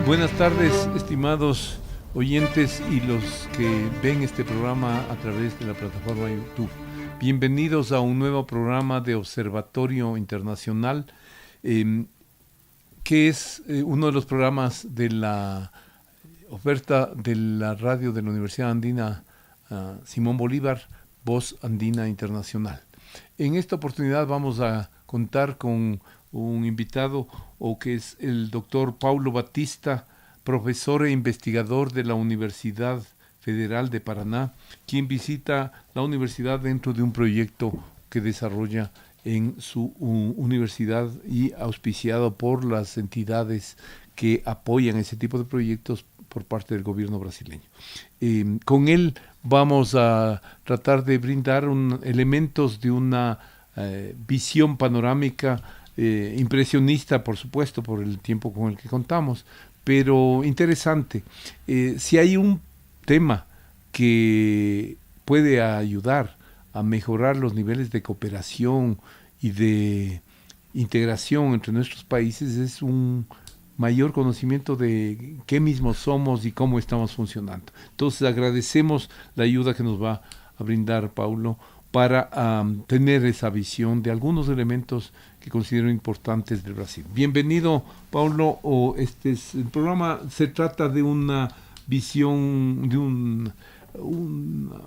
Buenas tardes, estimados oyentes y los que ven este programa a través de la plataforma YouTube. Bienvenidos a un nuevo programa de Observatorio Internacional, que es uno de los programas de la oferta de la radio de la Universidad Andina Simón Bolívar, Voz Andina Internacional. En esta oportunidad vamos a contar con un invitado, que es el doctor Paulo Batista, profesor e investigador de la Universidad Federal de Paraná, quien visita la universidad dentro de un proyecto que desarrolla en su universidad y auspiciado por las entidades que apoyan ese tipo de proyectos por parte del gobierno brasileño. Con él vamos a tratar de brindar elementos de una visión panorámica impresionista, por supuesto, por el tiempo con el que contamos, pero interesante. Si hay un tema que puede ayudar a mejorar los niveles de cooperación y de integración entre nuestros países, es un mayor conocimiento de qué mismos somos y cómo estamos funcionando. Entonces agradecemos la ayuda que nos va a brindar Paulo para tener esa visión de algunos elementos que considero importantes del Brasil. Bienvenido, Paulo. El programa se trata de una visión, de una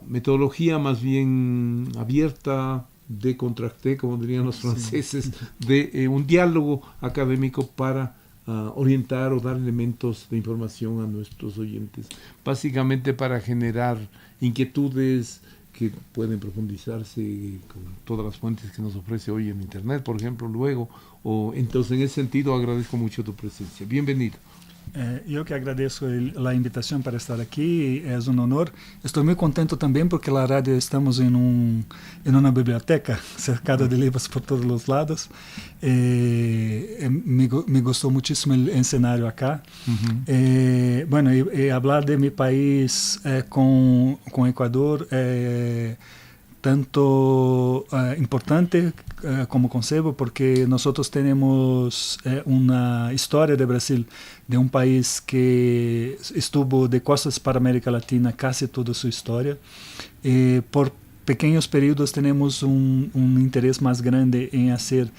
metodología más bien abierta, de contracté, como dirían los franceses, de un diálogo académico para orientar o dar elementos de información a nuestros oyentes, básicamente para generar inquietudes que pueden profundizarse con todas las fuentes que nos ofrece hoy en Internet, por ejemplo, luego. Entonces, en ese sentido, agradezco mucho tu presencia. Bienvenido. Eu que agradeço a invitação para estar aqui, é um honor. Estou muito contente também porque na rádio estamos em uma biblioteca cercada de livros por todos os lados. Me gostou muitíssimo o cenário acá. Bueno, e falar de meu país com Equador é tanto importante como concebo, porque nosotros tenemos una historia de Brasil, de un país que estuvo de costas para América Latina casi toda su historia. Por pequeños períodos tenemos un interés más grande en hacer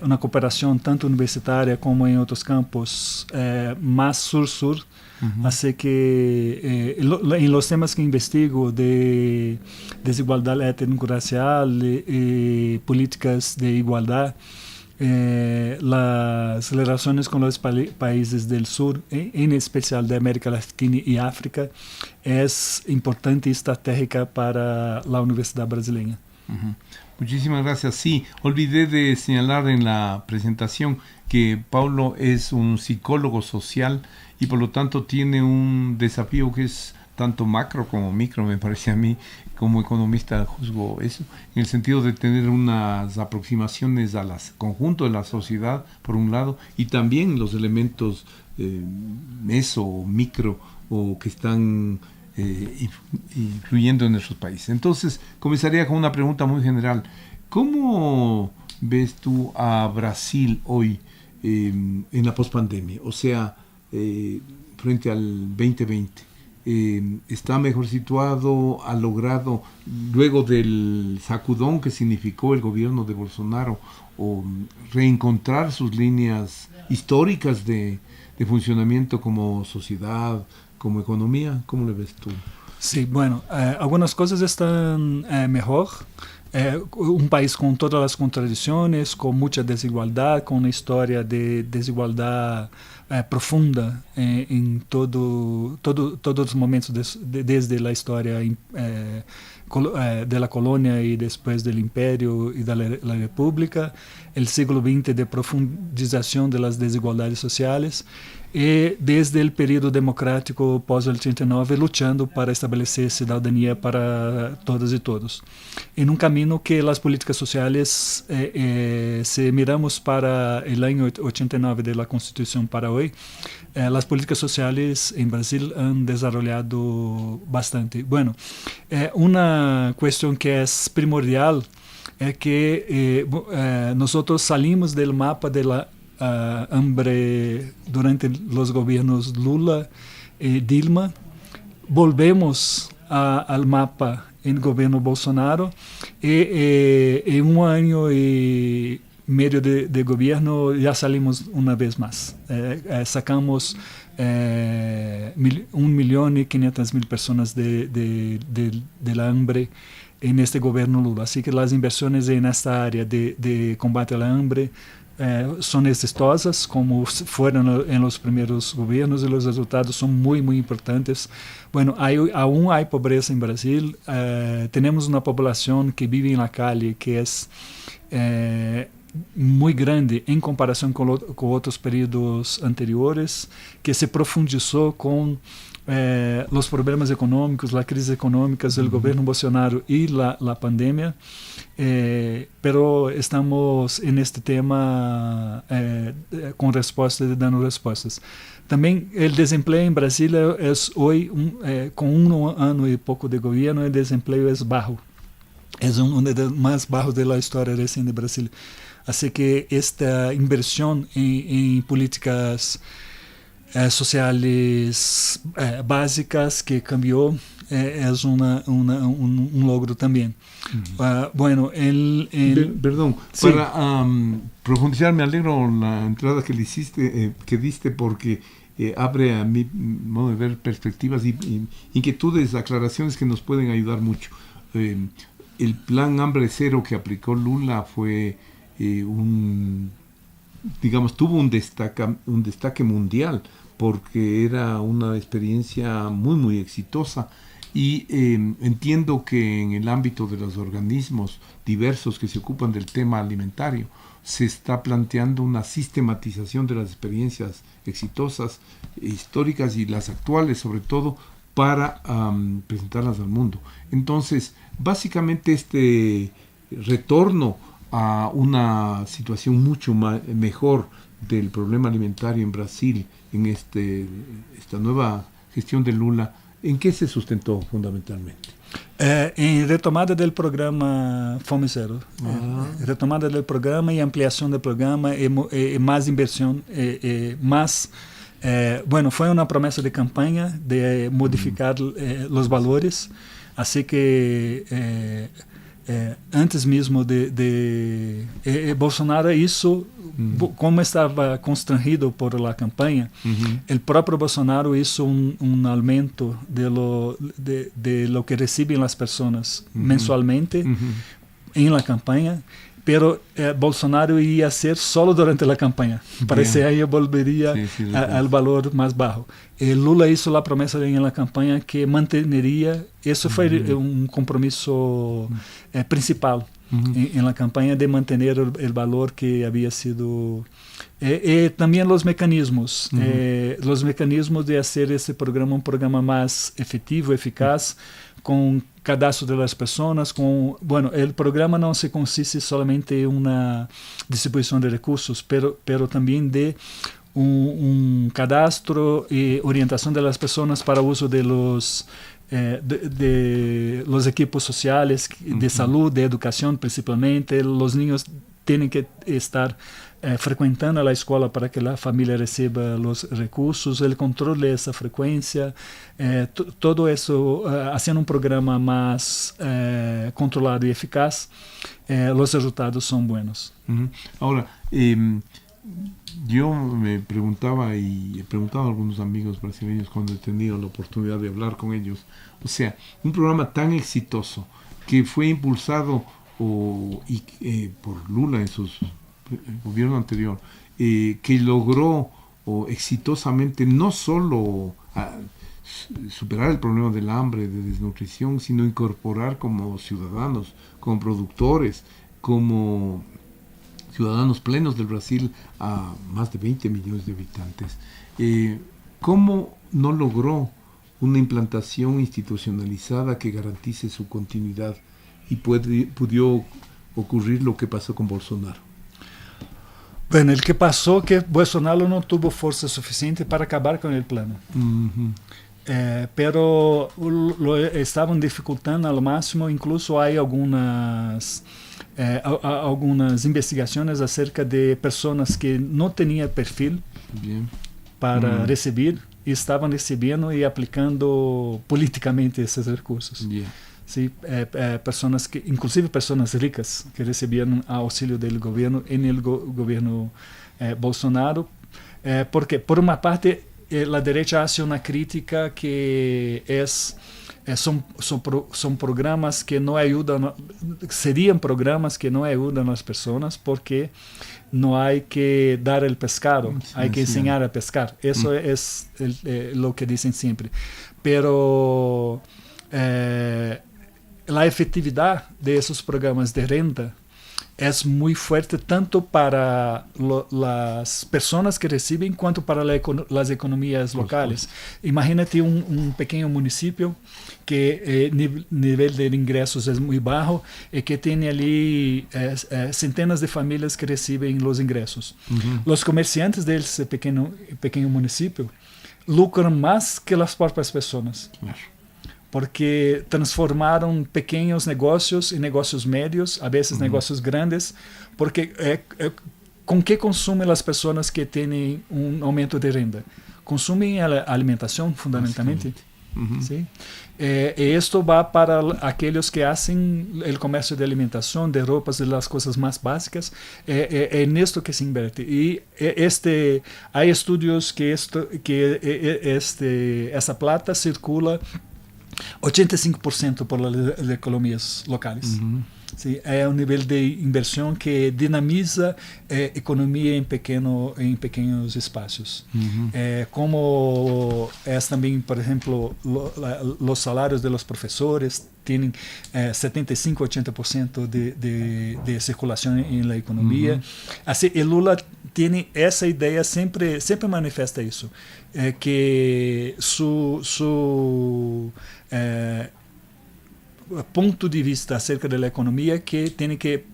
una cooperación tanto universitaria como en otros campos más sur-sur. Así que en los temas que investigo de desigualdad étnico-racial y políticas de igualdad, las relaciones con los países del sur, en especial de América Latina y África, es importante y estratégica para la Universidad Brasileña. Muchísimas gracias. Sí, olvidé de señalar en la presentación que Paulo es un psicólogo social y por lo tanto tiene un desafío que es tanto macro como micro, me parece a mí. Como economista juzgo eso, en el sentido de tener unas aproximaciones al conjunto de la sociedad, por un lado, y también los elementos meso o micro o que están influyendo en nuestros países. Entonces, comenzaría con una pregunta muy general. ¿Cómo ves tú a Brasil hoy en la pospandemia? O sea, frente al 2020. ¿Está mejor situado? ¿Ha logrado, luego del sacudón que significó el gobierno de Bolsonaro, reencontrar sus líneas históricas de funcionamiento como sociedad, como economía? ¿Cómo le ves tú? Sí, bueno, algunas cosas están mejor. Un país con todas las contradicciones, con mucha desigualdad, con una historia de desigualdad profunda en todos los momentos desde la historia de la colonia y después del imperio y de la república, el siglo XX de profundización de las desigualdades sociales, e desde o período democrático pós-89 lutando para estabelecer cidadania para todas e todos. Em um caminho que as políticas sociais, se miramos para o ano 89 da Constituição para hoje, as políticas sociais em Brasil han desarrollado bastante. Bueno, uma questão que é primordial é que nós salimos do mapa da hambre durante los gobiernos Lula y Dilma, volvemos al mapa en gobierno Bolsonaro y en un año y medio de gobierno ya salimos una vez más. Sacamos 1.500.000 personas de la hambre en este gobierno Lula. Así que las inversiones en esta área de combate a la hambre son exitosas, como fueron en los primeros gobiernos, y los resultados son muy, muy importantes. Bueno, aún hay pobreza en Brasil. Tenemos una población que vive en la calle que es muy grande en comparación con otros periodos anteriores, que se profundizó con los problemas económicos, la crisis económica del gobierno Bolsonaro y la pandemia. Pero estamos en este tema con respuestas, dando respuestas. También el desempleo en Brasil es hoy, con un año y poco de gobierno, el desempleo es bajo. Es uno de los más bajos de la historia reciente de Brasil. Así que esta inversión en políticas sociales básicas que cambió es un logro también. Bueno, perdón, sí. Para profundizar, me alegro la entrada que le hiciste, que diste, porque abre a mi modo de ver perspectivas y inquietudes, aclaraciones que nos pueden ayudar mucho. El plan Hambre Cero que aplicó Lula fue tuvo un destaque mundial, porque era una experiencia muy, muy exitosa. Y entiendo que en el ámbito de los organismos diversos que se ocupan del tema alimentario se está planteando una sistematización de las experiencias exitosas, históricas y las actuales sobre todo, para presentarlas al mundo. Entonces, básicamente este retorno a una situación mucho mejor del problema alimentario en Brasil, en esta nueva gestión de Lula, ¿en qué se sustentó fundamentalmente? En retomada del programa Fome Zero. Retomada del programa y ampliación del programa y más inversión, más... bueno, fue una promesa de campaña de modificar los valores, así que antes mesmo de Bolsonaro hizo, como estava constrangido por la campaña, el propio Bolsonaro hizo un aumento de lo que reciben las personas mensualmente en la campaña, pero Bolsonaro ia ser solo durante a campanha. Parecia que volveria ao valor mais baixo. Lula hizo a promessa na campanha que manteria, isso foi um compromisso principal na campanha, de manter o valor que havia sido. E também os mecanismos de fazer esse programa um programa mais efetivo, eficaz, com cadastro de las personas, bueno, el programa no se consiste solamente en una distribución de recursos, pero también de un cadastro y orientación de las personas para uso de los equipos sociales, de salud, de educación principalmente. Los niños tienen que estar frecuentando la escuela para que la familia reciba los recursos, el control de esa frecuencia, todo eso, haciendo un programa más controlado y eficaz, los resultados son buenos. Ahora, yo me preguntaba, y he preguntado a algunos amigos brasileños cuando he tenido la oportunidad de hablar con ellos, o sea, un programa tan exitoso que fue impulsado por Lula en el gobierno anterior, que logró exitosamente no solo superar el problema del hambre, de desnutrición, sino incorporar como ciudadanos, como productores, como ciudadanos plenos del Brasil a más de 20 millones de habitantes. ¿Cómo no logró una implantación institucionalizada que garantice su continuidad y pudo ocurrir lo que pasó con Bolsonaro? Bueno, el que pasó que Bolsonaro no tuvo fuerza suficiente para acabar con el plano. Pero lo estaban dificultando al máximo. Incluso hay algunas investigaciones acerca de personas que no tenían perfil para recibir y estaban recibiendo y aplicando políticamente esos recursos. Sí, personas que, inclusive personas ricas que recibieron auxilio del gobierno en el gobierno Bolsonaro, porque por una parte la derecha hace una crítica que son programas que no ayudan, serían programas que no ayudan a las personas porque no hay que dar el pescado, hay que enseñar a pescar. Eso es lo que dicen siempre. Pero la efectividad de esos programas de renta es muy fuerte tanto para las personas que reciben cuanto para las economías locales. Imagínate un pequeño municipio que nivel de ingresos es muy bajo y que tiene allí centenas de familias que reciben los ingresos. Los comerciantes de ese pequeño municipio lucran más que las propias personas. Porque transformaram pequenos negócios em negócios médios, a vezes negócios grandes, porque com que consumem as pessoas que têm aumento de renda? Consumem a alimentação, fundamentalmente. ¿Sí? Esto va para aquellos que hacen el comercio de alimentación, de ropas, de las cosas más básicas. En esto que se invierte. Y hay estudios que esa plata circula 85% por las economías locales. ¿Sí? Es un nivel de inversión que dinamiza economía en pequeños espacios. Como es también, por ejemplo, los salarios de los profesores tienen 75-80% de circulación en la economía. Así, el Lula tiene esa idea, siempre manifiesta eso, que su punto de vista acerca de la economía que tiene que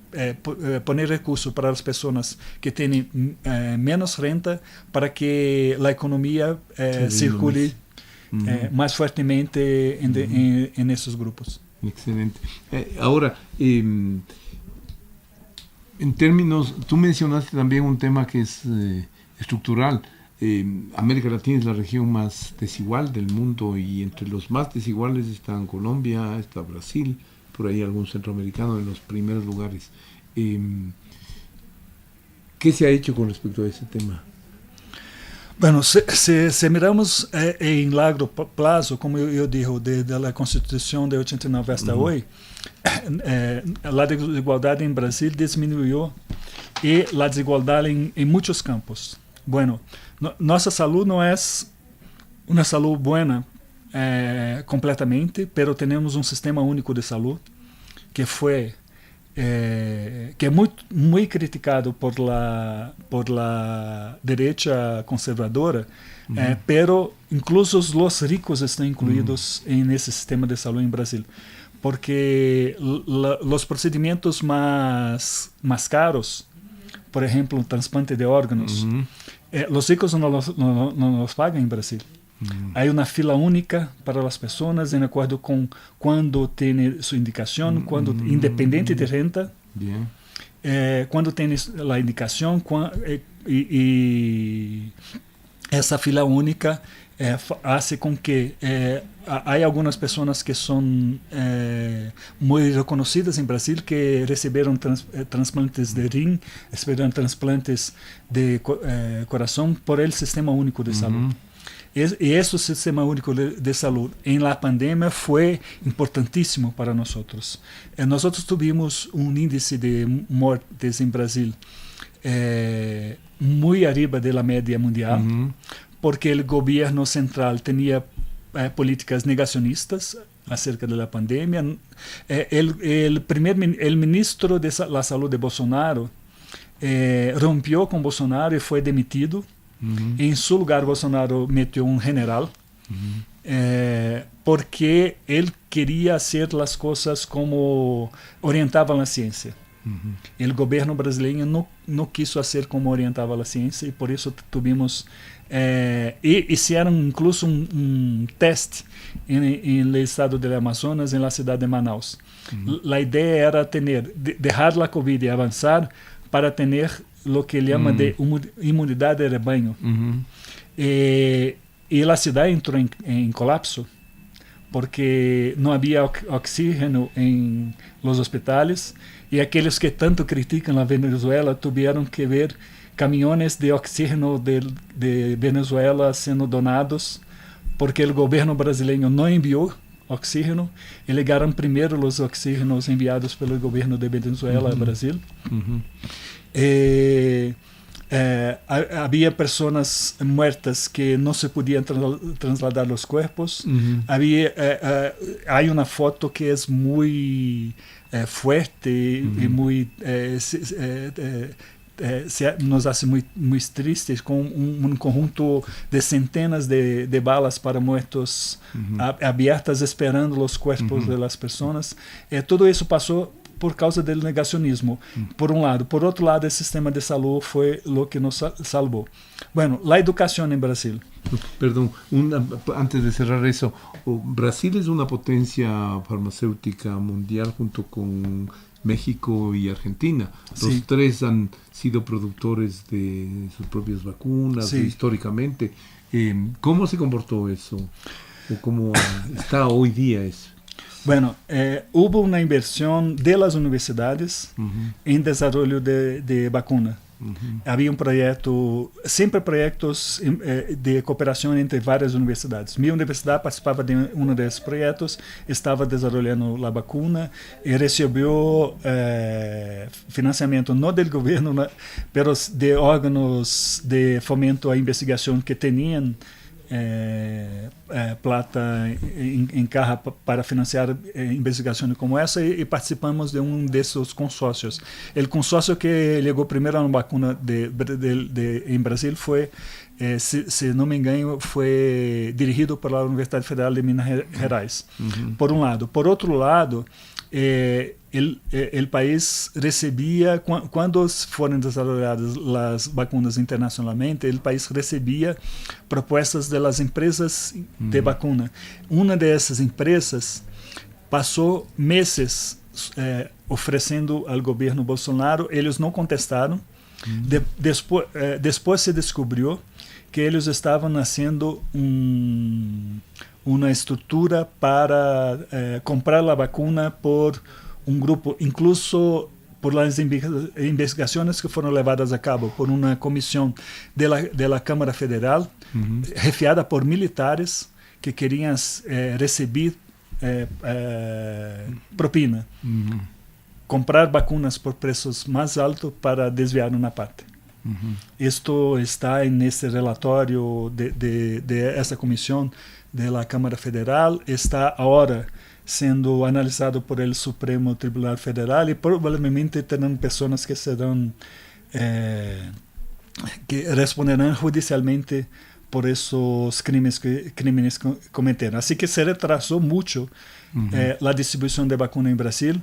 poner recursos para las personas que tienen menos renta para que la economía circule más fuertemente en esos grupos. Excelente. Ahora, en términos, tú mencionaste también un tema que es estructural. América Latina es la región más desigual del mundo y entre los más desiguales están Colombia, está Brasil, por ahí algún centroamericano en los primeros lugares. ¿Qué se ha hecho con respecto a ese tema? Bueno, se miramos em largo prazo, como eu digo, desde a Constituição de 89 hasta hoje, a desigualdade em Brasil diminuiu e a desigualdade em muitos campos. Bueno, nossa saúde não é uma saúde boa completamente, pero temos um sistema único de saúde que foi que é muito criticado por la derecha conservadora, pero incluso os ricos estão incluídos nesse sistema de saúde em Brasil, porque os procedimentos mais caros, por exemplo, um transplante de órgãos, os ricos não los pagam em Brasil. Há uma fila única para as pessoas, de acordo com quando tem sua indicação, quando independente de renta, quando tem a indicação, e essa fila única faz com que há algumas pessoas que são muito reconhecidas em Brasil que receberam transplantes de rim, receberam transplantes de coração por el sistema único de saúde. E esse sistema único de saúde em la pandemia foi importantíssimo para nós. Nós tivemos índice de mortes em Brasil muito arriba da média mundial, porque o governo central tinha políticas negacionistas acerca de la pandemia. El ministro de la Salud de Bolsonaro rompió con Bolsonaro y fue demitido. En su lugar, Bolsonaro metió un general. Porque él quería hacer las cosas como orientaba la ciencia. El gobierno brasileño no quiso hacer como orientaba la ciencia y por eso tuvimos... hicieron incluso un test en el estado del Amazonas, en la ciudad de Manaus. La idea era dejar la COVID y avanzar para tener lo que llama de inmunidad de rebaño. Y la ciudad entró en colapso porque no había oxígeno en los hospitales y aquellos que tanto critican a Venezuela tuvieron que ver camiones de oxígeno de Venezuela sendo donados porque el gobierno brasileño no envió oxígeno y llegaron primero los oxígenos enviados pelo gobierno de Venezuela a Brasil. Había personas muertas que no se podían trasladar los cuerpos. Hay una foto que es muy fuerte y muy nos hace muy tristes, con un conjunto de centenas de balas para muertos abiertas esperando los cuerpos de las personas. Todo eso pasó por causa del negacionismo, por un lado. Por otro lado, el sistema de salud fue lo que nos salvó. Bueno, la educación en Brasil. Perdón, antes de cerrar eso, Brasil es una potencia farmacéutica mundial junto con México y Argentina. Los tres han sido productores de sus propias vacunas históricamente. ¿Cómo se comportó eso? ¿O cómo está hoy día eso? Bueno, hubo una inversión de las universidades en desarrollo de vacuna. Había un proyecto, siempre proyectos de cooperación entre varias universidades. Mi universidad participaba de uno de esos proyectos, estaba desarrollando la vacuna y recibió financiamiento no del gobierno, pero de órganos de fomento a investigación que tenían plata em caja para financiar investigações como essa e participamos de desses consórcios. O consórcio que chegou primeiro a uma vacuna em Brasil foi, se não me engano, foi dirigido pela Universidade Federal de Minas Gerais, por um lado. Por outro lado, o país recebia, quando foram desenvolvidas as vacunas internacionalmente, o país recebia propostas das empresas de vacuna. Uma dessas empresas passou meses oferecendo ao governo Bolsonaro, eles não contestaram. Depois se descobriu que eles estavam fazendo uma estrutura para comprar a vacuna por um grupo, incluso por las investigações que foram levadas a cabo por uma comissão da Câmara Federal, refiada por militares que queriam receber propina, comprar vacunas por preços mais altos para desviar uma parte. Isto está nesse relatório de essa comissão da Câmara Federal, está agora sendo analisado por el Supremo Tribunal Federal e provavelmente terão pessoas que serão que responderão judicialmente por esses crimes que cometeram. Assim que se retrasou muito a distribuição de vacuna em Brasil.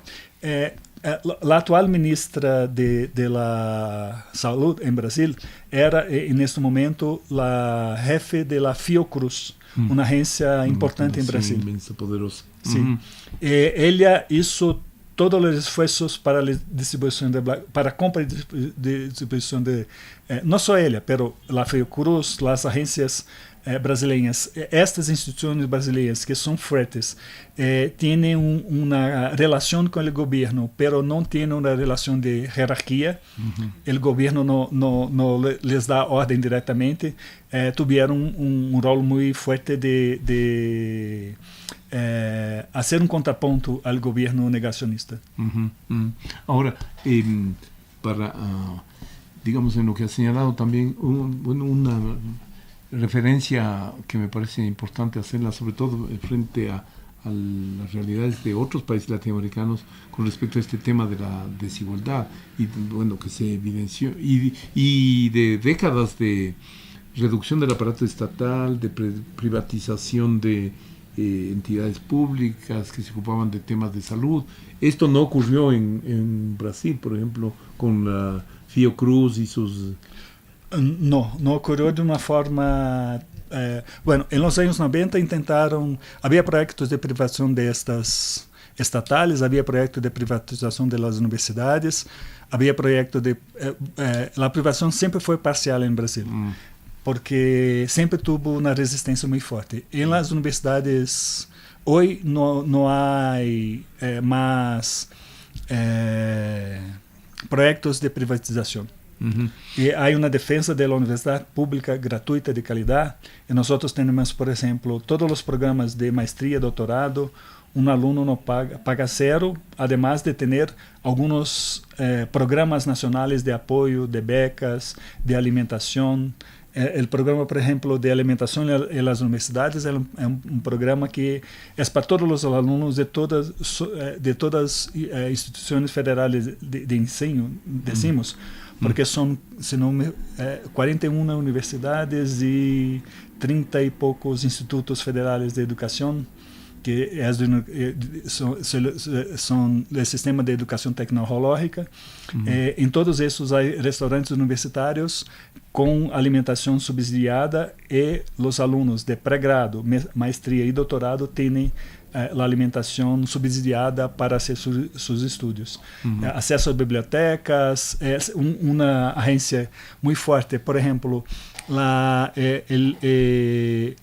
A atual ministra de la Salud em Brasil era, neste momento, a jefe da Fiocruz, uma agência importante em Brasil. Imensa, poderosa. Sim. Ela hizo todos os esforços para a distribuição para a compra e distribuição de não só ela, mas a Fiocruz, as agências brasileiras, estas instituições brasileiras que são fortes, têm uma relação com o governo, mas não têm uma relação de hierarquia. O governo não les dá ordem diretamente. Tiveram um rol muito forte de hacer un contrapunto al gobierno negacionista. Ahora, para, digamos, en lo que ha señalado también, una referencia que me parece importante hacerla, sobre todo frente a las realidades de otros países latinoamericanos con respecto a este tema de la desigualdad y bueno, que se evidenció y de décadas de reducción del aparato estatal, de privatización de entidades públicas que se ocupaban de temas de salud. Esto no ocurrió en Brasil, por ejemplo, con la Fiocruz y sus... No ocurrió de una forma... bueno, en los años 90 intentaron... Había proyectos de privatización de estas estatales, había proyectos de privatización de las universidades, había proyectos de... la privatización siempre fue parcial en Brasil. Porque siempre tuvo una resistencia muy fuerte. En las universidades hoy no hay más proyectos de privatización. Y hay una defensa de la universidad pública gratuita de calidad. Y nosotros tenemos, por ejemplo, todos los programas de maestría, doctorado. Un alumno no paga cero, además de tener algunos programas nacionales de apoyo, de becas, de alimentación. El programa, por ejemplo, de alimentación en las universidades es un programa que es para todos los alumnos de todas instituciones federales de ensino, decimos, porque son, si no 41 universidades y 30 y pocos institutos federales de educación que son del sistema de educación tecnológica. En todos esos hay restaurantes universitarios con alimentación subsidiada y los alumnos de pregrado, maestría y doctorado tienen la alimentación subsidiada para hacer sus estudios. Acceso a bibliotecas, es una agencia muy fuerte. Por ejemplo,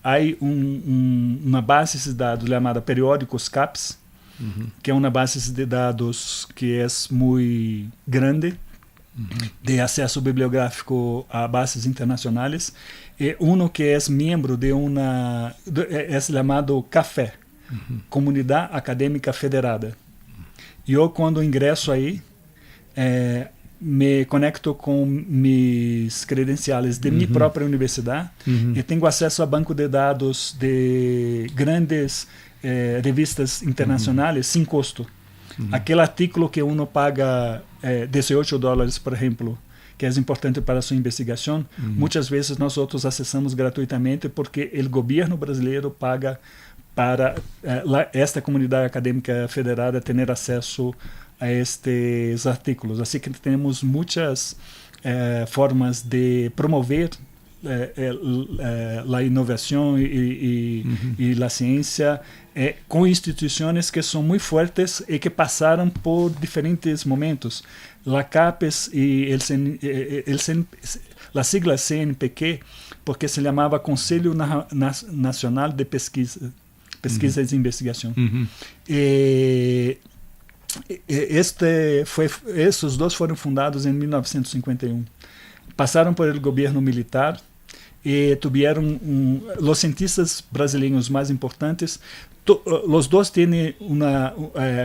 hay una base de dados llamada Periódicos CAPES, que es una base de dados que es muy grande, de acceso bibliográfico a bases internacionales. Uno que es miembro de es llamado CAFE, Comunidad Académica Federada. Yo cuando ingreso ahí, me conecto com mis credenciales de mi própria universidade e tenho acesso a banco de dados de grandes revistas internacionais sem custo. Aquele artículo que uno paga $18, por exemplo, que é importante para sua investigação, muitas vezes nós outros acessamos gratuitamente porque o governo brasileiro paga para esta comunidade acadêmica federada ter acesso a estes artículos. Assim que temos muitas formas de promover a inovação e a ciência com instituições que são muito fortes e que passaram por diferentes momentos. La CAPES e a sigla CNPq, porque se chamava Conselho Nacional de Pesquisa e Investigação. Esses dois foram fundados em 1951. Passaram por el governo militar e tiveram os cientistas brasileiros mais importantes. Os dois têm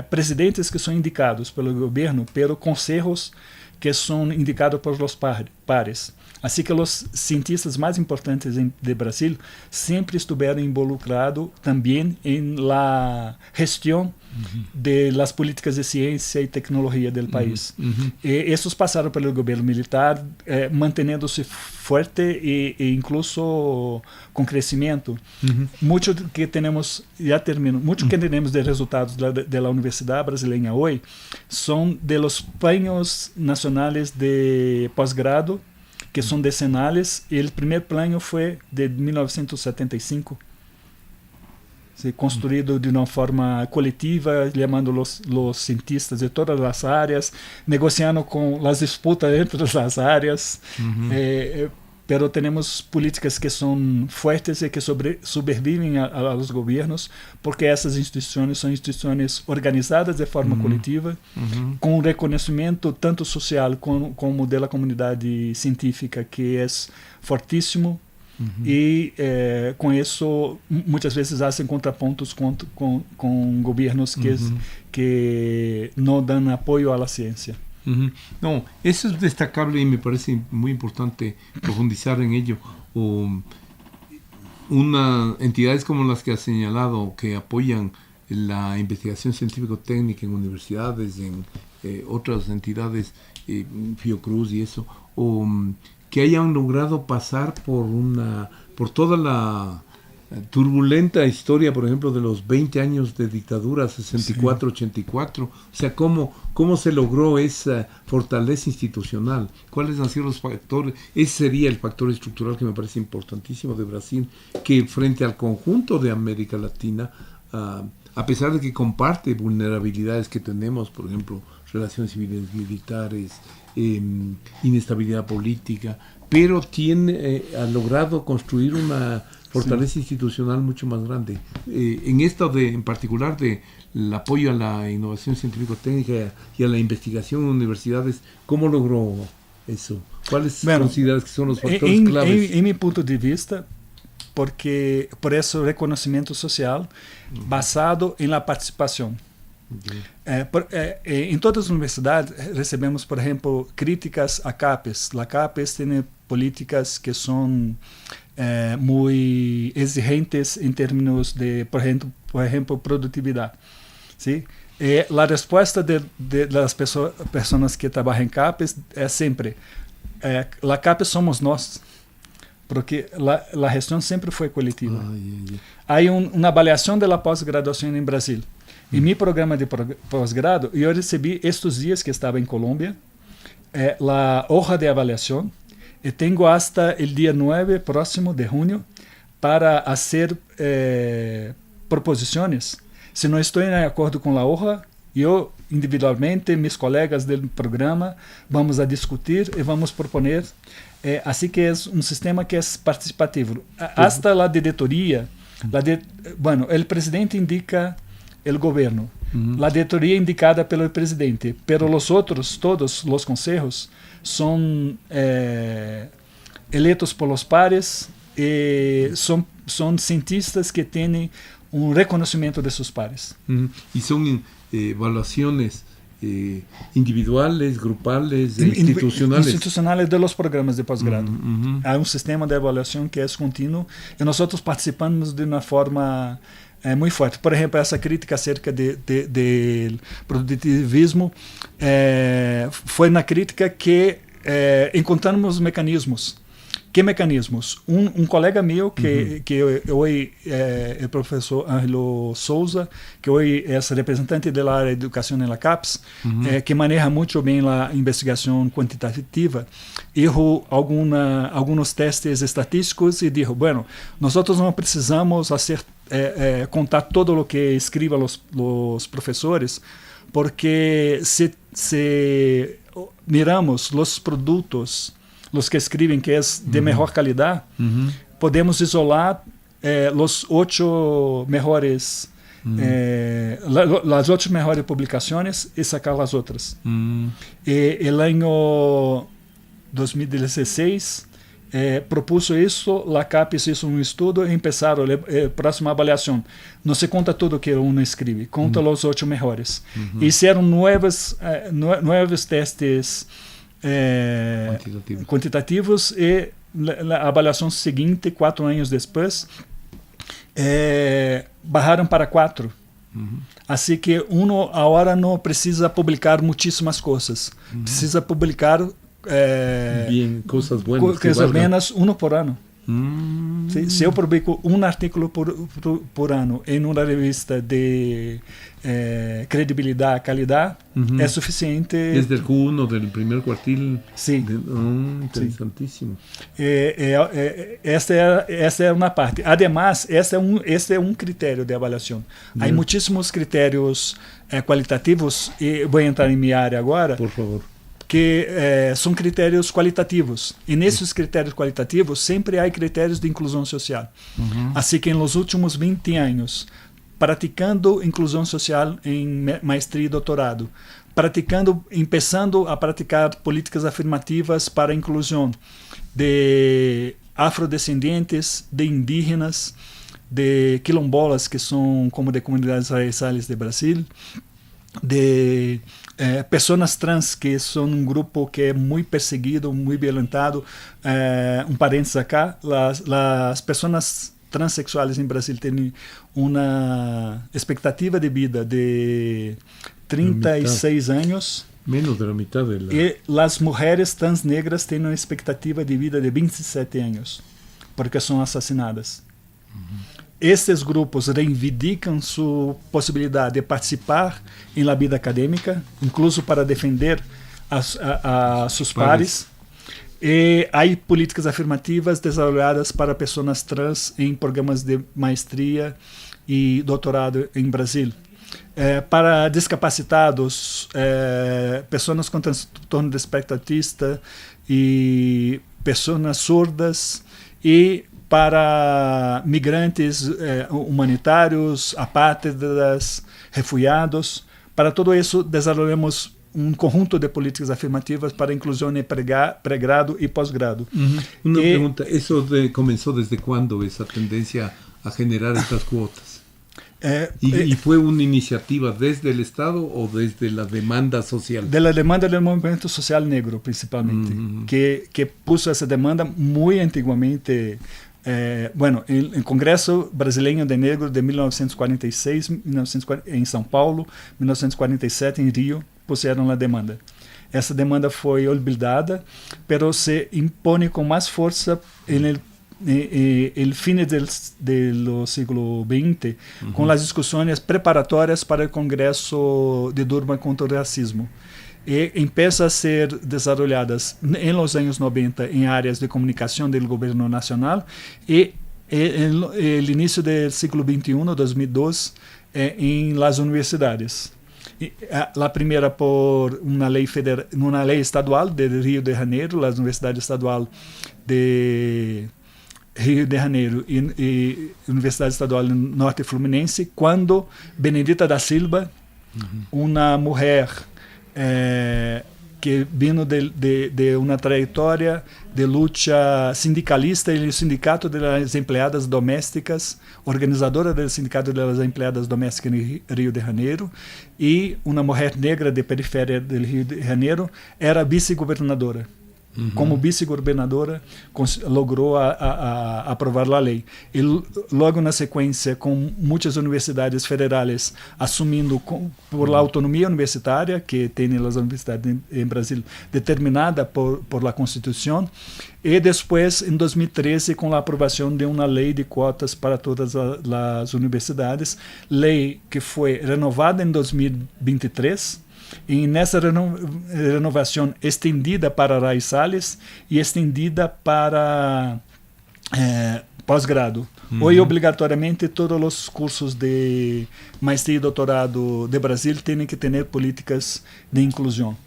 presidentes que são indicados pelo governo, pelo conselhos que são indicados por los pares. Assim que os cientistas mais importantes de Brasil sempre estiveram involucrados também em la gestão de las políticas de ciência e tecnologia do país. E esses passaram pelo governo militar, mantendo-se forte e incluso com crescimento. Muito que temos, já termino, muito que temos de resultados da Universidade Brasileira hoje são de los planos nacionais de pós-grado, que são decenales, e o primeiro plano foi de 1975, construído de uma forma coletiva, chamando os cientistas de todas as áreas, negociando com as disputas entre as áreas, pero temos políticas que são fortes e que sobrevivem aos governos, porque essas instituições são instituições organizadas de forma coletiva, com reconhecimento tanto social como da comunidade científica, que é fortíssimo, e com isso muitas vezes fazem contrapontos com governos que não dão apoio à ciência. No, eso es destacable y me parece muy importante profundizar en ello. entidades como las que has señalado, que apoyan la investigación científico-técnica en universidades, en otras entidades, Fiocruz y eso, o que hayan logrado pasar por toda la turbulenta historia, por ejemplo, de los 20 años de dictadura, 64-84, o sea, cómo se logró esa fortaleza institucional, cuáles han sido los factores. Ese sería el factor estructural que me parece importantísimo de Brasil, que frente al conjunto de América Latina, a pesar de que comparte vulnerabilidades que tenemos, por ejemplo, relaciones civiles militares, inestabilidad política, pero ha logrado construir una fortaleza institucional mucho más grande. En esto en particular del apoyo a la innovación científico-técnica y a la investigación en universidades, ¿cómo logró eso? ¿Cuáles consideras que son los factores claves? En mi punto de vista, porque por ese reconocimiento social basado en la participación. En todas las universidades recebemos, por ejemplo, críticas a CAPES. La CAPES tiene políticas que son muy exigentes en términos de, por ejemplo, productividad. ¿Sí? La respuesta de las personas que trabajan en CAPES es siempre, la CAPES somos nós, porque la gestión siempre fue colectiva. Hay una avaliación de la pós-graduación en Brasil. En mi programa de posgrado, yo recibí estos días que estaba en Colombia, la hoja de avaliación, y tengo hasta el día 9 próximo de junio para hacer proposiciones. Si no estoy de acuerdo con la hoja, yo individualmente, mis colegas del programa, vamos a discutir y vamos a proponer. Así que es un sistema que es participativo. Hasta la diretoría, el presidente indica el gobierno, la diretoría indicada pelo presidente, pero los otros, todos los consejos, son electos por los pares, son cientistas que tienen un reconocimiento de sus pares. Y son evaluaciones individuales, grupales, institucionales. Institucionales de los programas de posgrado. Hay un sistema de evaluación que es continuo y nosotros participamos de una forma muy fuerte. Por ejemplo, esa crítica acerca del productivismo fue una crítica que encontramos mecanismos. ¿Qué mecanismos? Un colega mío que hoy el profesor Ángelo Souza, que hoy es representante del área de educación en la CAPES, que maneja mucho bien la investigación cuantitativa, hizo algunos testes estadísticos y dijo, bueno, nosotros no precisamos hacer contar todo lo que escriban los profesores, porque si miramos los productos, los que escriben que es de mejor calidad, podemos isolar los 8 mejores, las 8 mejores publicaciones y sacar las otras. El año 2016 propuso isso, la CAPES hizo un estudo y empezaron la próxima avaliación. No se conta todo que uno escribe, conta los 8 mejores. Hicieron nuevos testes quantitativos e a avaliação seguinte, 4 anos depois, bajaram para 4. Assim que uno agora não precisa publicar muitíssimas coisas, precisa publicar coisas buenas, coisas menos uno por ano. Se eu publico um artículo por ano em uma revista de credibilidade, calidad, é suficiente. Desde el Q1 del primer cuartil. Sí. Interesantísimo. Esta é uma parte. Además, este é um critério de avaliação. Há muitíssimos critérios qualitativos, e vou entrar em minha área agora. Por favor. Que são critérios qualitativos. E nesses critérios qualitativos sempre há critérios de inclusão social. Assim que nos últimos 20 anos, praticando inclusão social em maestria e doutorado, começando a praticar políticas afirmativas para a inclusão de afrodescendentes, de indígenas, de quilombolas, que são como de comunidades raciais de Brasil, de pessoas trans, que são um grupo que é muito perseguido, muito violentado. Um parênteses acá, as pessoas transexuais em Brasil têm uma expectativa de vida de 36 anos. Menos da metade. E as mulheres trans negras têm uma expectativa de vida de 27 anos, porque são assassinadas. Estes grupos reivindicam sua possibilidade de participar na vida acadêmica, incluso para defender a seus pares. E há políticas afirmativas desenvolvidas para pessoas trans em programas de maestria e doutorado em Brasil. Para discapacitados, pessoas com transtorno de espectro autista e pessoas surdas, e para migrantes humanitários, apátridas, refugiados. Para todo isso, desenvolvemos um conjunto de políticas afirmativas para inclusão em pré-grado e pós-grado. Uma pergunta, ¿eso comenzó desde cuándo esa tendencia a generar estas cuotas? ¿Y fue una iniciativa desde el Estado o desde la demanda social? De la demanda del movimiento social negro, principalmente, que puso essa demanda muito antiguamente. Bueno, el Congresso Brasileiro de Negros de 1946 em São Paulo, 1947 em Rio, puseram a demanda. Essa demanda foi olvidada, pero se impõe com mais força el fines do século XX, com as discussões preparatórias para o Congresso de Durban contra o racismo. E empieza a ser desenvolvidas em los anos 90 em áreas de comunicação do governo nacional e no início do século XXI, 2002, em las universidades. A primeira por uma lei estadual de Rio de Janeiro, a Universidade Estadual de Rio de Janeiro e Universidade Estadual Norte Fluminense, quando Benedita da Silva, uma mulher que vino de uma trajetória de luta sindicalista no Sindicato das Empregadas Domésticas, organizadora do Sindicato das Empregadas Domésticas em Rio de Janeiro, e uma mulher negra de periferia do Rio de Janeiro, era vice-governadora. Como vice-governadora, logrou aprovar a lei. E logo na sequência, com muitas universidades federais assumindo por a autonomia universitária que tem as universidades em Brasil determinada por a Constituição, e depois, em 2013, com a aprovação de uma lei de cotas para todas as universidades, lei que foi renovada em 2023, e nessa renovação estendida para raizales e estendida para pós-grado. Hoje, obrigatoriamente, todos os cursos de maestria e doutorado de Brasil têm que ter políticas de inclusão.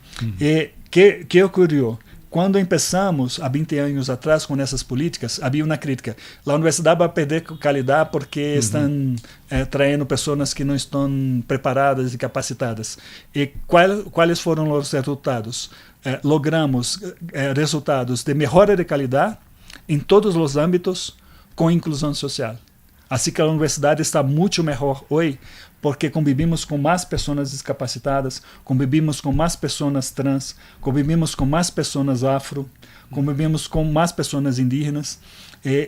E que ocorreu? Quando começamos, há 20 anos atrás, com essas políticas, havia uma crítica. A universidade vai perder qualidade porque estão traindo pessoas que não estão preparadas e capacitadas. E quais foram os resultados? Logramos resultados de melhora de qualidade em todos os âmbitos com inclusão social. Assim que a universidade está muito melhor hoje, porque convivimos com mais pessoas discapacitadas, convivimos com mais pessoas trans, convivimos com mais pessoas afro, convivimos com mais pessoas indígenas.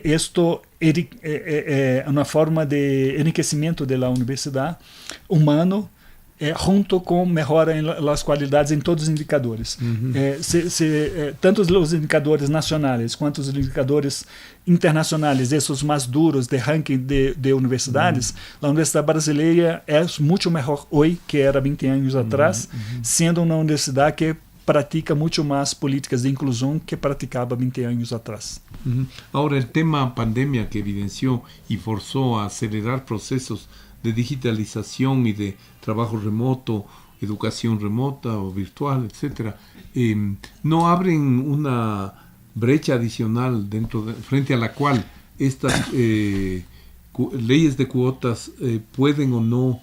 Isto é uma forma de enriquecimento da universidade humano, junto com melhora nas qualidades em todos os indicadores. Tanto os indicadores nacionais quanto os indicadores internacionais, esses mais duros de ranking de universidades, a Universidade Brasileira é muito melhor hoje que era 20 anos atrás, sendo uma universidade que pratica muito mais políticas de inclusão que praticava 20 anos atrás. Agora, o tema pandemia que evidenciou e forçou a acelerar processos de digitalización y de trabajo remoto, educación remota o virtual, etcétera, no abren una brecha adicional frente a la cual estas leyes de cuotas pueden o no,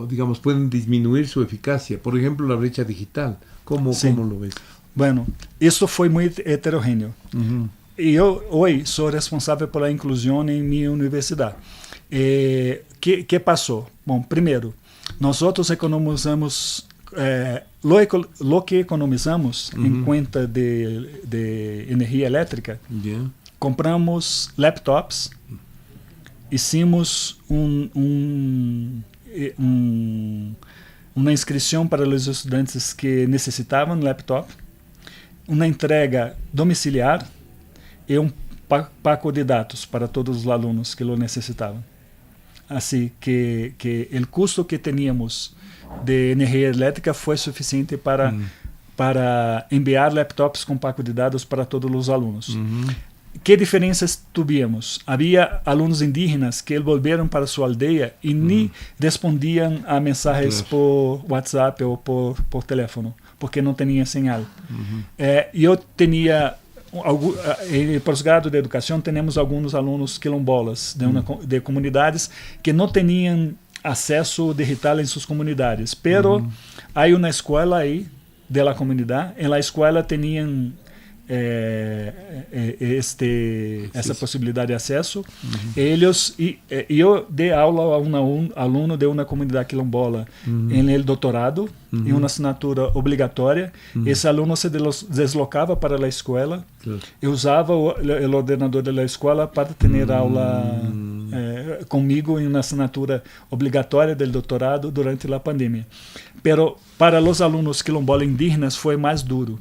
digamos, pueden disminuir su eficacia. Por ejemplo, la brecha digital. ¿Cómo lo ves? Bueno, isso foi muito heterogêneo. E eu hoje sou responsável pela inclusão em minha universidade. Que passou? Bom, primeiro, nós economizamos lo que economizamos em conta de energia elétrica. Compramos laptops hicimos una inscrição para os estudantes que necessitavam laptop, uma entrega domiciliar e pacote de dados para todos os alunos que lo necessitavam. Assim que o custo que teníamos de energia elétrica foi suficiente para enviar laptops com pacote de dados para todos os alunos. Que diferenças tivemos? Havia alunos indígenas que voltaram para sua aldeia e nem respondiam a mensagens por WhatsApp ou por telefone, porque não tinha sinal. Eu tinha, em posgrado de educação, temos alguns alunos quilombolas de comunidades que não tinham acesso digital em suas comunidades, pero há uma escola aí de la comunidade, em la escola tinham essa possibilidade de acesso. Eles eu dei aula a um aluno de uma comunidade quilombola em el doutorado, em uma assinatura obrigatória. Esse aluno se deslocava para a escola e usava o ordenador da escola para ter aula comigo em uma assinatura obrigatória do doutorado durante a pandemia. Pero para os alunos quilombolas indígenas foi mais duro.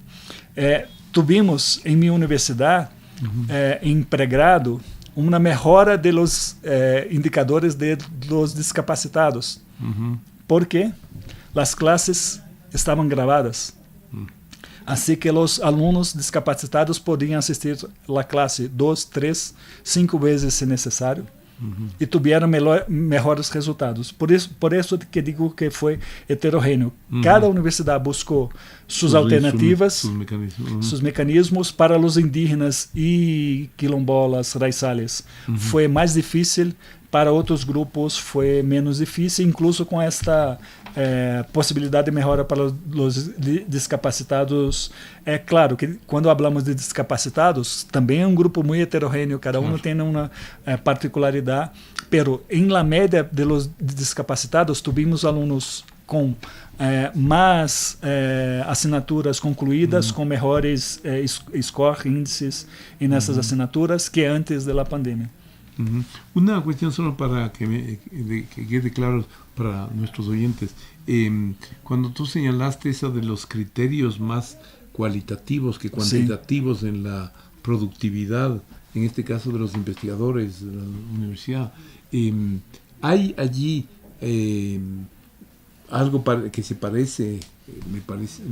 Tivemos em minha universidade, em pré-grado, uma melhora de los indicadores de los discapacitados. Porque as classes estavam gravadas. Assim que os alunos discapacitados podiam assistir a classe 2, 3, 5 vezes se necessário. E tiveram melhores resultados. Por isso que digo que foi heterogêneo. Cada universidade buscou suas alternativas, seus mecanismos. Para os indígenas e quilombolas raizales foi mais difícil, para outros grupos foi menos difícil, incluso com esta possibilidade de melhora para os discapacitados. É claro que quando falamos de discapacitados, também é um grupo muito heterogêneo, cada um tem uma particularidade, pero em la média de los discapacitados, tivemos alunos com mais assinaturas concluídas, com melhores score, índices nessas assinaturas que antes da pandemia. Una cuestión solo para que quede claro para nuestros oyentes. Cuando tú señalaste eso de los criterios más cualitativos que cuantitativos en la productividad, en este caso de los investigadores de la universidad, ¿hay allí algo que se parece, me parece,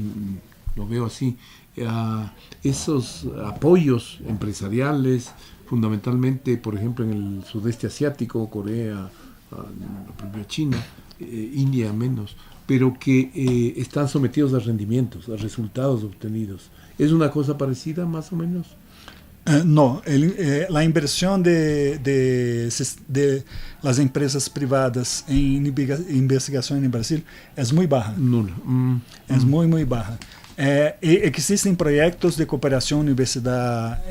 lo veo así, a esos apoyos empresariales, fundamentalmente, por ejemplo, en el sudeste asiático, Corea, la propia China, India menos, pero que están sometidos a rendimientos, a resultados obtenidos? ¿Es una cosa parecida, más o menos? No, la inversión de las empresas privadas en investigación en Brasil es muy baja. Nula. Es muy, muy baja. Existen proyectos de cooperación universidad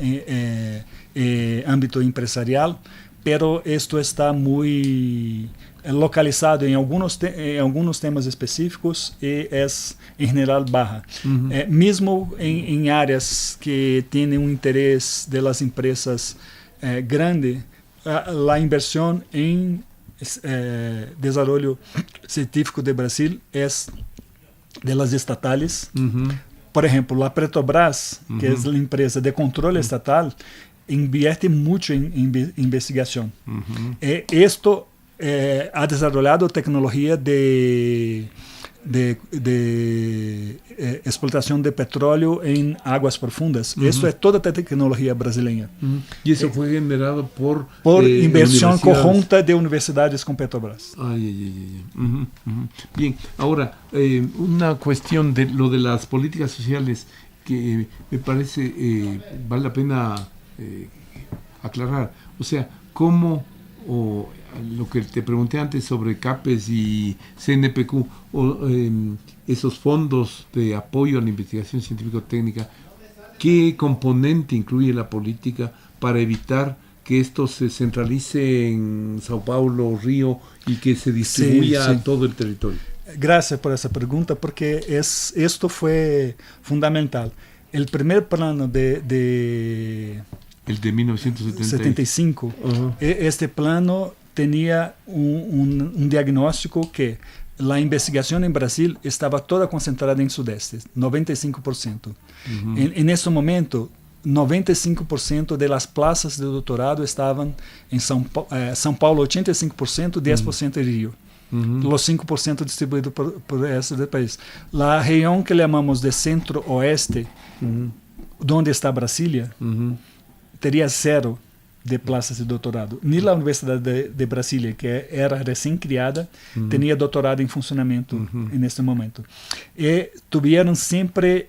ámbito empresarial, pero esto está muy localizado em alguns temas específicos e é em geral baja. Mesmo em áreas que têm interesse das empresas grande, a inversão em desenvolvimento científico de Brasil é de las estatales. Por exemplo, a Petrobras, que é a empresa de controle estatal, invierte muito em investigação. Esto ha desarrollado tecnologia de explotação de petróleo em águas profundas. Isso é toda a tecnologia brasileira. E isso foi generado por inversão conjunta de universidades com Petrobras. Bien, ahora, una cuestión de lo de las políticas sociales que me parece vale la pena aclarar. O sea, cómo lo que te pregunté antes sobre CAPES y CNPq, esos fondos de apoyo a la investigación científico-técnica, ¿qué componente incluye la política para evitar que esto se centralice en Sao Paulo, Río y que se distribuya a todo el territorio? Gracias por esa pregunta, porque esto fue fundamental. El primer plano de El de 1975. Este plano tenía un diagnóstico que la investigación en Brasil estaba toda concentrada en Sudeste, 95%. En ese momento, 95% de las plazas de doctorado estaban en São Paulo, 85%, 10% en Río. Los 5% distribuidos por el resto del país. La región que llamamos de centro-oeste, donde está Brasilia, tenía 0 de plazas de doutorado. Nem a Universidade de Brasília, que era recém-criada, tinha doutorado em funcionamento neste momento. E tiveram sempre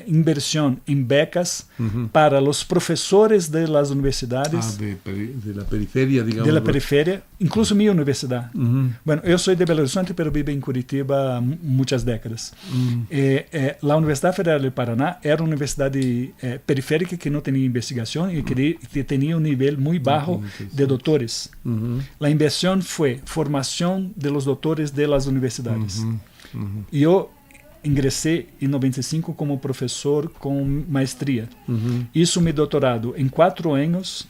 inversión en becas para los profesores de las universidades. De la periferia, digamos. De la periferia, incluso mi universidad. Bueno, yo soy de Belo Horizonte, pero vivo en Curitiba muchas décadas. La Universidad Federal del Paraná era una universidad periférica que no tenía investigación y que tenía un nivel muy bajo de doctores. La inversión fue formación de los doctores de las universidades. Y yo ingressei em 95 como professor com maestria. Isso me doutorado em 4 anos,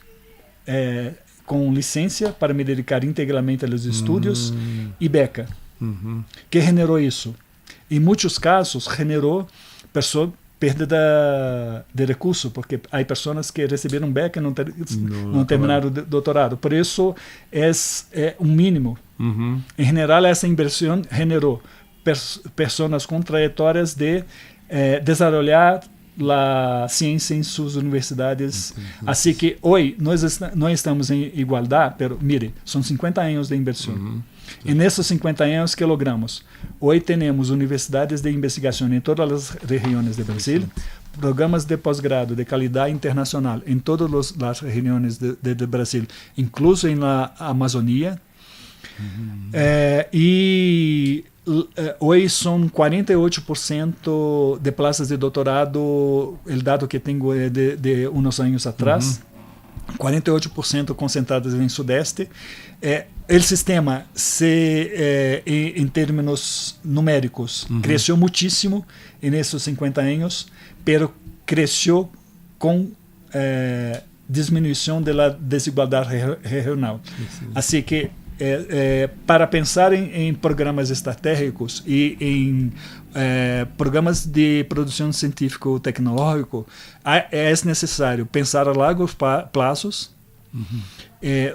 com licença para me dedicar integralmente aos estudos e beca. Que generou isso? Em muitos casos, generou perda de recurso, porque há pessoas que receberam beca e não terminaram o doutorado. Por isso, é um mínimo. Em geral, essa inversão generou pessoas com trajetórias de desarrollar a ciência em suas universidades. Assim que hoje nós não estamos em igualdade, mas mire, são 50 anos de inversão. E nesses 50 anos que logramos, hoje temos universidades de investigação em todas as regiões do Brasil, programas de pós-grado de qualidade internacional em todas as regiões do Brasil, incluso na Amazônia. E hoje são 48% de plazas de doutorado, o dado que tenho é de uns anos atrás, 48% concentradas em Sudeste. O sistema, em termos numéricos, cresceu muitíssimo nesses 50 anos, mas cresceu com diminuição da desigualdade regional. Assim que para pensar em programas estratégicos e em programas de produção científico-tecnológico, é necessário pensar a largos prazos.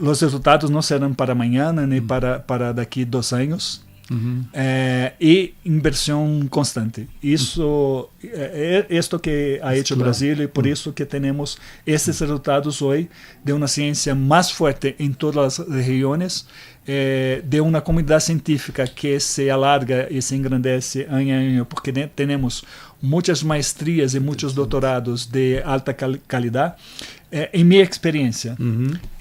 Os resultados não serão para amanhã, nem para daqui 2 anos. E inversão constante. Isso é isto que ha hecho Brasil, e por isso que temos esses resultados hoje de uma ciência mais forte em todas as regiões, de uma comunidade científica que se alarga e se engrandece ano a ano, porque temos muitas maestrias e muitos doutorados de alta qualidade. Em minha experiência,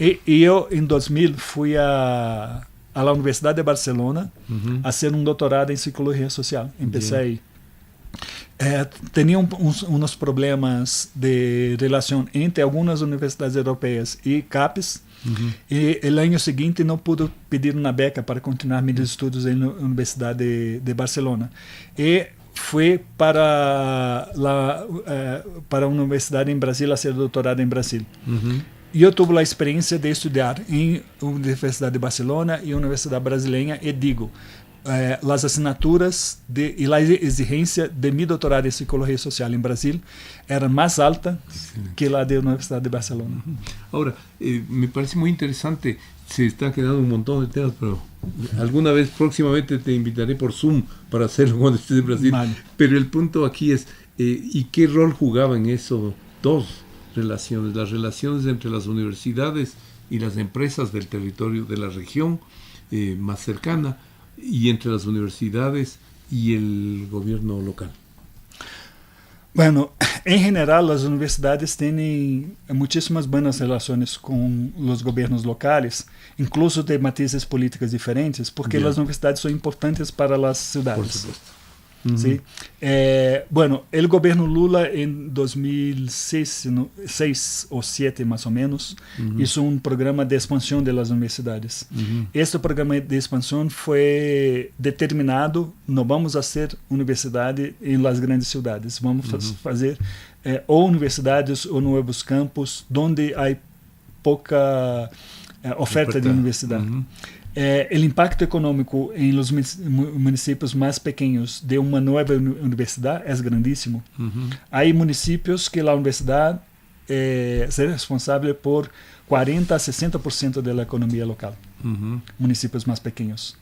e eu em 2000 fui à Universidade de Barcelona a fazer um doutorado em psicologia social. Empecei aí. Tinha uns problemas de relação entre algumas universidades europeias e CAPES, e no ano seguinte não pude pedir uma beca para continuar meus estudos na Universidade de Barcelona. E fui para a universidade em Brasil a ser doutorado em Brasil. E eu tive a experiência de estudar em Universidade de Barcelona e Universidade Brasileira, e digo, as assinaturas e a exigência de meu doutorado em Psicologia Social em Brasil era mais alta que a da Universidade de Barcelona. Agora, me parece muito interessante, se está quedando um montão de temas, pero alguna vez próximamente te invitaré por Zoom para hacerlo cuando estés en Brasil. Vale. Pero el punto aquí es, ¿y qué rol jugaban esos dos relaciones? Las relaciones entre las universidades y las empresas del territorio de la región más cercana, y entre las universidades y el gobierno local. Bueno, em geral, as universidades têm muitíssimas boas relações com os governos locais, incluso de matizes políticas diferentes, porque as universidades são importantes para as cidades. Por supuesto. ¿Sí? Bueno, el gobierno Lula en 2006 o 2007 más o menos hizo un programa de expansión de las universidades. Este programa de expansión fue determinado: no vamos a hacer universidad en las grandes ciudades, vamos a hacer ou universidades ou novos campos, onde há pouca oferta de universidade. O impacto econômico em los municípios mais pequenos de uma nova universidade é grandíssimo. Há municípios que a universidade é responsável por 40 a 60% da economia local. Municípios mais pequenos.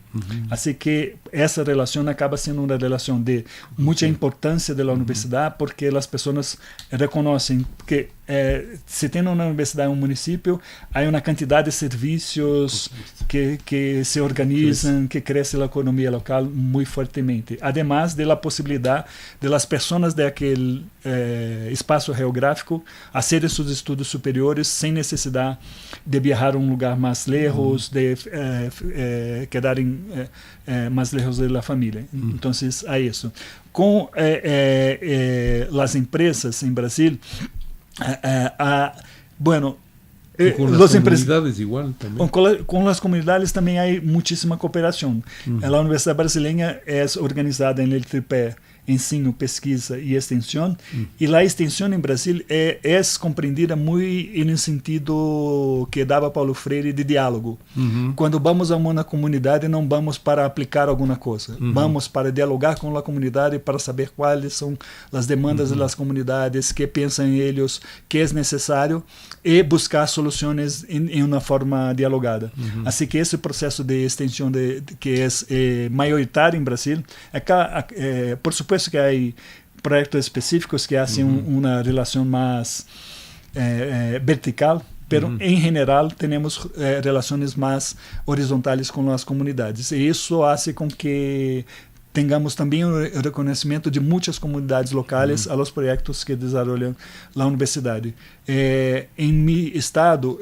Assim que essa relação acaba sendo uma relação de muita importância da universidade, porque as pessoas reconhecem que se tem uma universidade em um município, há uma quantidade de serviços que se organizam, que cresce a economia local muito fortemente. Además da possibilidade de as pessoas daquele espaço geográfico fazer seus estudos superiores sem necessidade de viajar a um lugar mais lejos, de quedarem mais lejos da família. Então, há isso. Com as empresas em Brasil, bueno, con las comunidades igual también. Com as comunidades também há muitíssima cooperação. A Universidade Brasileira é organizada em el tripé ensino, pesquisa e extensão, e a extensão em Brasil é compreendida muito no sentido que dava Paulo Freire de diálogo. Quando vamos a uma comunidade, não vamos para aplicar alguma coisa, vamos para dialogar com a comunidade, para saber quais são as demandas das comunidades, que pensam eles, que é necessário, e buscar soluções em uma forma dialogada. Assim que esse processo de extensão que é maioritário em Brasil, por supuesto que há projetos específicos que hacen uma relação mais vertical, pero em geral temos relações mais horizontais com as comunidades, e isso faz com que tengamos também o reconhecimento de muitas comunidades locais a los projetos que desenvolvem a universidade. Em meu estado,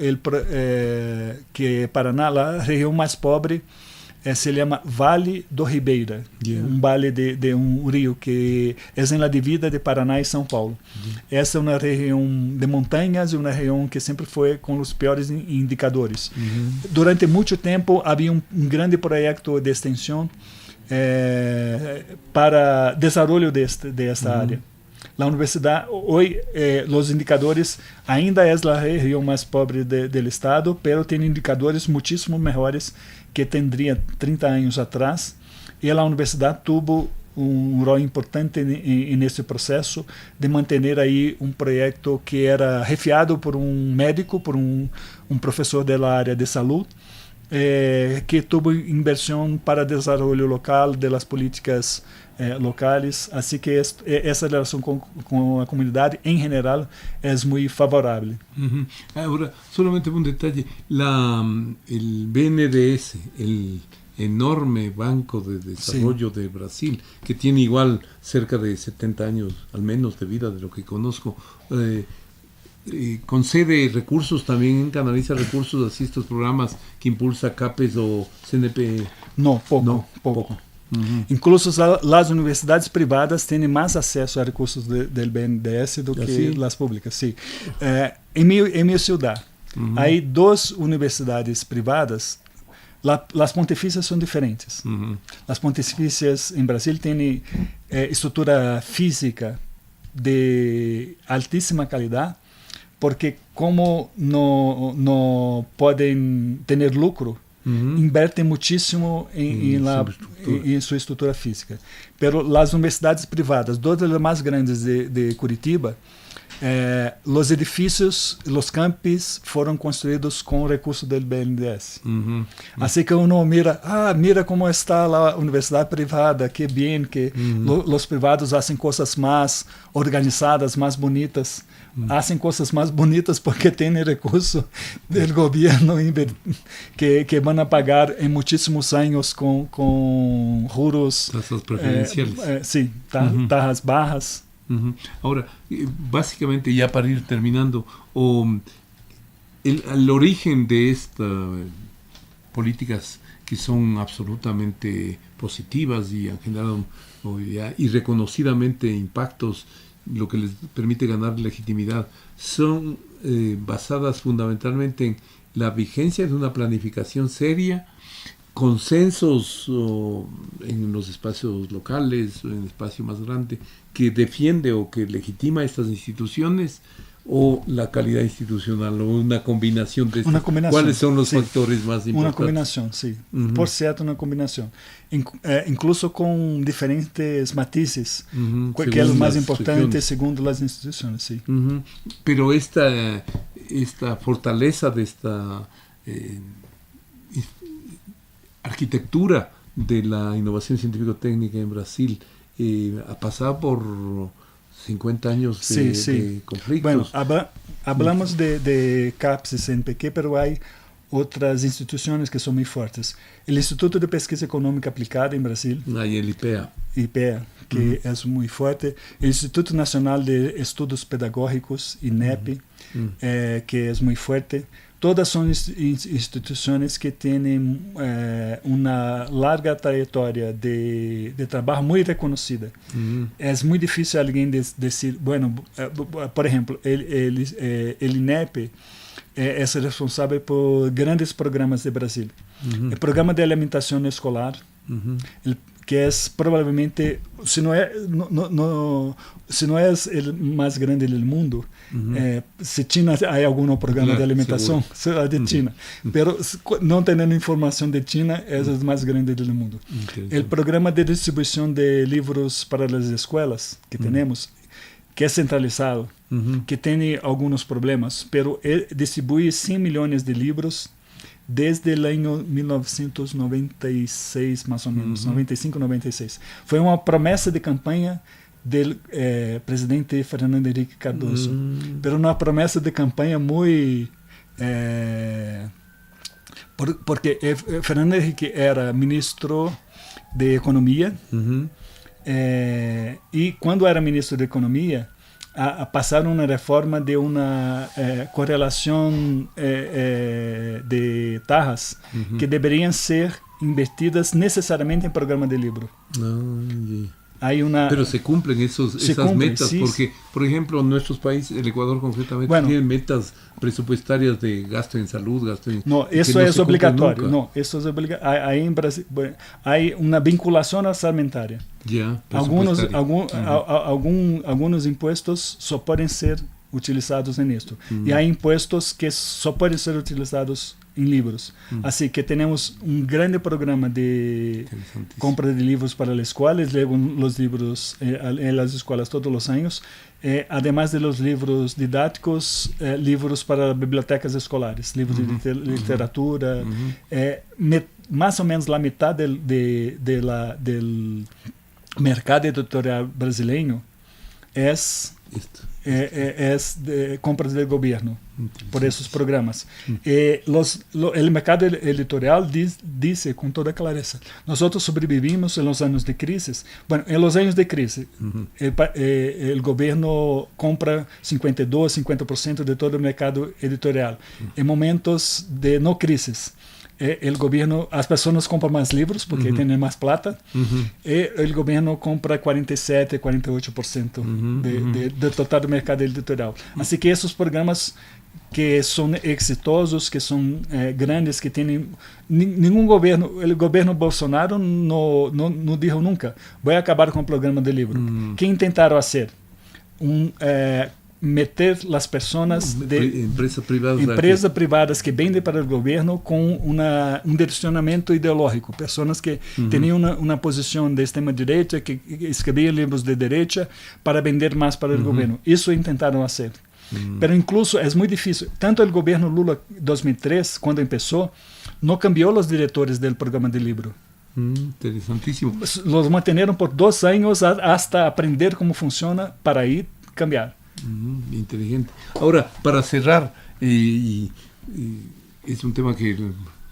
que é Paraná, a região mais pobre se chama Vale do Ribeira, vale de rio que é na divisa de Paraná e São Paulo. Essa é uma região de montanhas e uma região que sempre foi com os piores indicadores. Durante muito tempo havia um grande projeto de extensão para desenvolvimento desta área. A universidade, hoje, os indicadores ainda é a região mais pobre do estado, mas tem indicadores muitíssimo melhores que tendria 30 anos atrás, e a universidade teve rol importante nesse processo de manter aí um projeto que era refiado por um médico, por um professor da área de saúde, que teve inversão para desenvolvimento local, das políticas locais, assim que essa relação com a comunidade em geral é muito favorável. Ahora, solamente un detalle, el BNDES, el enorme Banco de Desarrollo de Brasil, que tiene igual cerca de 70 años al menos de vida de lo que conozco, concede recursos también, canaliza recursos así estos programas que impulsa CAPES o CNP. No, poco. Incluso as universidades privadas têm mais acesso a recursos do BNDES do que as públicas. Sim. Em minha cidade, há duas universidades privadas. As pontifícias são diferentes. As pontifícias em Brasil têm estrutura física de altíssima qualidade, porque como não podem ter lucro, invertem muitíssimo em sua estrutura física. Pero as universidades privadas, duas das mais grandes de Curitiba, os edifícios, os campos foram construídos com recursos do BNDES. Assim que uno mira como está a universidade privada, que bem que os privados fazem coisas mais organizadas, mais bonitas. Fazem coisas mais bonitas porque têm recurso do governo que vão pagar em muitíssimos anos com juros. Tasas preferenciales. Sim, taxas bajas. Ahora, básicamente, ya para ir terminando, el origen de estas políticas que son absolutamente positivas y han generado y reconocidamente impactos, lo que les permite ganar legitimidad, son basadas fundamentalmente en la vigencia de una planificación seria consensos en los espacios locales o en el espacio más grande que defiende o que legitima estas instituciones, o la calidad institucional, o una combinación de estas? ¿Cuáles son los factores más importantes? Una combinación, sí. Por cierto, una combinación. Incluso con diferentes matices, que es lo más importante según las instituciones, sí. Pero esta fortaleza de esta arquitectura de la innovación científico-técnica en Brasil ha pasado por 50 años de conflictos. Bueno, hablamos de CAPES y CNPq, pero hay otras instituciones que son muy fuertes. El Instituto de Pesquisa Económica Aplicada en Brasil. Hay el IPEA. Que es muy fuerte. El Instituto Nacional de Estudos Pedagógicos, INEP, que es muy fuerte. Todas son instituciones que tienen una larga trayectoria de trabajo muy reconocida. Es muy difícil alguien decir, bueno, por ejemplo, el INEP es responsable por grandes programas de Brasil. El programa de alimentación escolar, que es probablemente, si no es el más grande del mundo, si China hay algún programa de alimentación, será de China. Pero no teniendo información de China, es el más grande del mundo. El programa de distribución de libros para las escuelas que tenemos, que es centralizado, que tiene algunos problemas, pero él distribuye 100 millones de libros desde el año 1996, más o menos, 95, 96. Fue una promesa de campaña del presidente Fernando Henrique Cardoso, pero una promesa de campaña muy... porque Fernando Henrique era ministro de Economía, y cuando era ministro de Economía, pasaron una reforma de una correlación de tajas que deberían ser invertidas necesariamente en programa de libro. Pero se cumplen esas metas, sí, porque, por ejemplo, en nuestros países, el Ecuador concretamente, tiene metas presupuestarias de gasto en salud, gasto en... No, eso es obligatorio. No, eso es obligatorio. Ahí en Brasil hay una vinculación orçamentária. Algunos impuestos só pueden ser utilizados en esto. Y hay impuestos que só pueden ser utilizados en libros. Así que tenemos un grande programa de compra de libros para las escuelas. Llevan los libros en las escuelas todos los años. Además de los libros didácticos, libros para bibliotecas escolares, libros de literatura. Más o menos la mitad del mercado editorial brasileño es de compras del gobierno por esos programas. El mercado editorial dice con toda clareza: nosotros sobrevivimos en los años de crisis. Bueno, en los años de crisis, el gobierno compra 52-50% de todo el mercado editorial. En momentos de no crisis, el gobierno, as pessoas compram mais livros porque têm mais plata, e o governo compra 47-48% do total do mercado editorial. Assim que esses programas que são exitosos, que são grandes, que têm nenhum governo, o governo Bolsonaro não disse nunca: vou acabar com o programa de livro. Quem tentaram fazer? Meter as pessoas de empresas privadas que vendem para o governo com direcionamento ideológico, pessoas que tinham uma posição de extrema-direita, que escreviam livros de direita para vender mais para o governo. Isso tentaram fazer. Mas incluso é muito difícil. Tanto o governo Lula 2003, quando começou, não cambiou os diretores do programa de livro. Interesantíssimo. Los manteneram por 2 anos hasta aprender como funciona para aí cambiar. Inteligente. Ahora, para cerrar, y es un tema que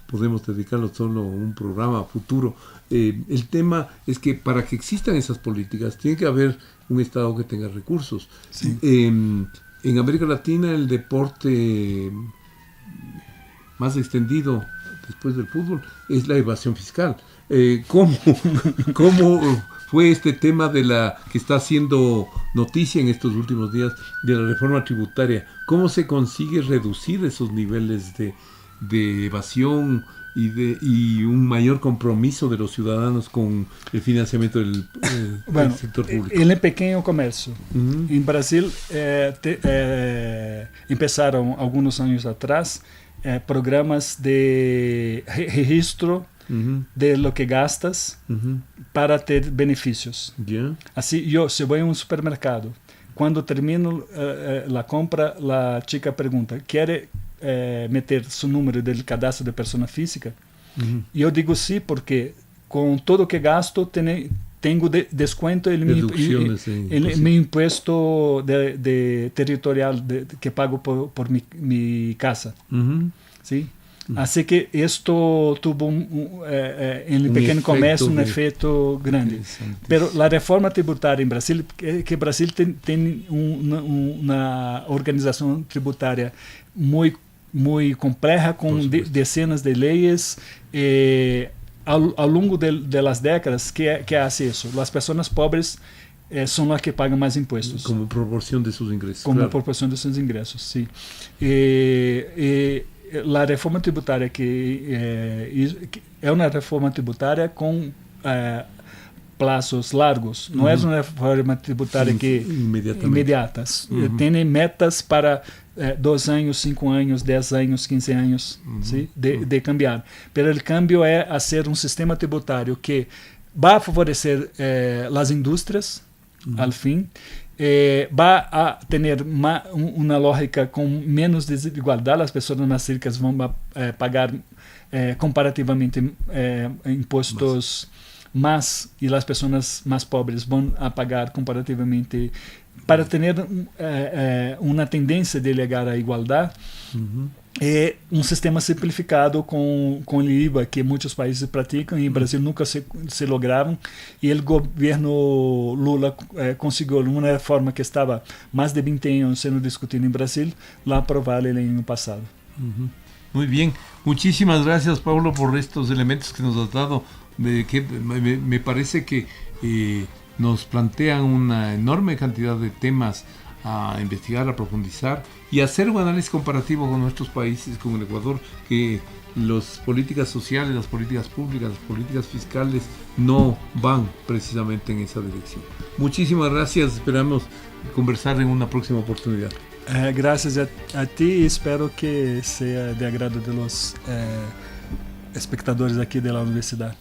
podemos dedicarlo solo a un programa futuro, el tema es que para que existan esas políticas tiene que haber un Estado que tenga recursos. Sí. En América Latina el deporte más extendido después del fútbol es la evasión fiscal. ¿Cómo fue este tema que está haciendo noticia en estos últimos días de la reforma tributaria? ¿Cómo se consigue reducir esos niveles de de evasión y un mayor compromiso de los ciudadanos con el financiamiento del sector público. El pequeño comercio. En Brasil empezaron algunos años atrás programas de registro de lo que gastas para ter benefícios. Assim, se vou em um supermercado, quando termino a compra, a chica pergunta: quer meter seu número de cadastro de pessoa física? E eu digo sim, porque com todo que gasto tenho desconto em meu imposto de territorial que pago por minha casa. Sim. Así que esto tuvo en el pequeño comercio un efecto grande. Pero la reforma tributaria en Brasil, que Brasil tiene una organización tributaria muy compleja, con decenas de leyes. Ao longo de las décadas, que hace eso? Las personas pobres son las que pagan más impuestos. Como proporción de sus ingresos. Como proporción de sus ingresos, sí. La reforma tributária é uma reforma tributária com plazos largos. Não é uma reforma tributária imediata. Tem metas para 2 anos, 5 anos, 10 anos, 15 anos de cambiar. Mas o cambio é fazer um sistema tributário que vai favorecer as indústrias, ao fim. Va a tener una lógica con menos desigualdad. Las personas más ricas van a pagar comparativamente impuestos más y las personas más pobres van a pagar comparativamente para tener una tendencia de llegar a igualdad. Um sistema simplificado com o IVA que muitos países praticam e em Brasil nunca se lograram, e o governo Lula conseguiu uma reforma que estava mais de 20 anos sendo discutida em Brasil, lá aprovar el ano passado. Muy bien, muchísimas gracias, Paulo, por estos elementos que nos has dado, que me parece que nos plantean una enorme cantidad de temas a investigar, a profundizar y hacer un análisis comparativo con nuestros países, con el Ecuador, que las políticas sociales, las políticas públicas, las políticas fiscales no van precisamente en esa dirección. Muchísimas gracias, esperamos conversar en una próxima oportunidad. Gracias a ti y espero que sea de agrado de los espectadores aquí de la universidad.